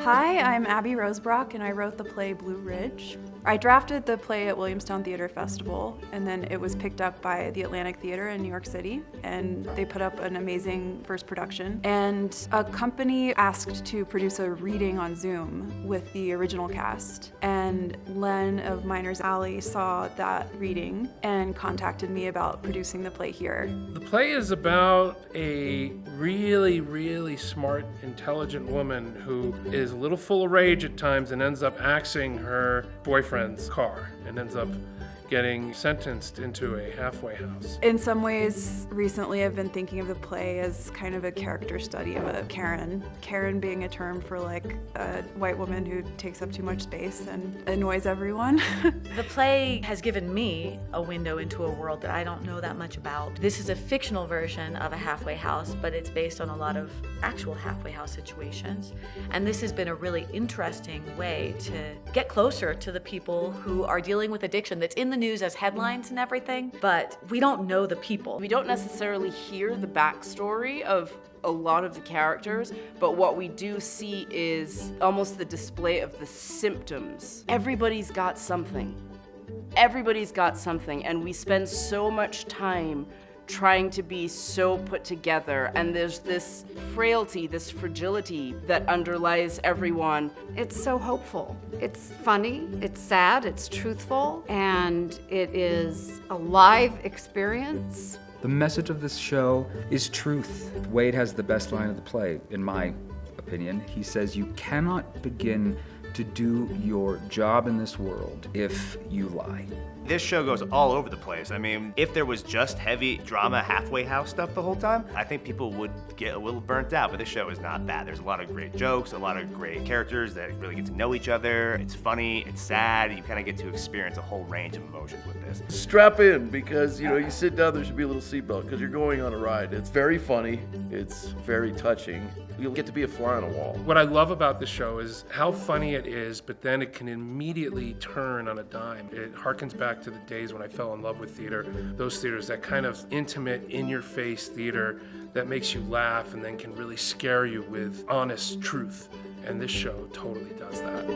Hi, I'm Abby Rosebrock, and I wrote the play Blue Ridge. I drafted the play at Williamstown Theater Festival, and then it was picked up by the Atlantic Theater in New York City, and they put up an amazing first production. And a company asked to produce a reading on Zoom with the original cast, and Len of Miners Alley saw that reading and contacted me about producing the play here. The play is about a really, really smart, intelligent woman who is a little full of rage at times and ends up axing her boyfriend's car and ends up getting sentenced into a halfway house. In some ways, recently I've been thinking of the play as kind of a character study of a Karen. Karen being a term for like a white woman who takes up too much space and annoys everyone. The play has given me a window into a world that I don't know that much about. This is a fictional version of a halfway house, but it's based on a lot of actual halfway house situations. And this has been a really interesting way to get closer to the people who are dealing with addiction that's in the news as headlines and everything, but we don't know the people. We don't necessarily hear the backstory of a lot of the characters, but what we do see is almost the display of the symptoms. Everybody's got something. Everybody's got something, and we spend so much time trying to be so put together, and there's this frailty, this fragility that underlies everyone. It's so hopeful. It's funny, it's sad, it's truthful, and it is a live experience. The message of this show is truth. Wade has the best line of the play, in my opinion. He says, "You cannot begin to do your job in this world if you lie." This show goes all over the place. I mean, if there was just heavy drama halfway house stuff the whole time, I think people would get a little burnt out, but this show is not that. There's a lot of great jokes, a lot of great characters that really get to know each other. It's funny, it's sad, you kind of get to experience a whole range of emotions with this. Strap in, because you sit down, there should be a little seatbelt, because you're going on a ride. It's very funny, it's very touching. You'll get to be a fly on a wall. What I love about the show is how funny it is, but then it can immediately turn on a dime. It harkens back to the days when I fell in love with theater, those theaters, that kind of intimate, in-your-face theater that makes you laugh and then can really scare you with honest truth. And this show totally does that.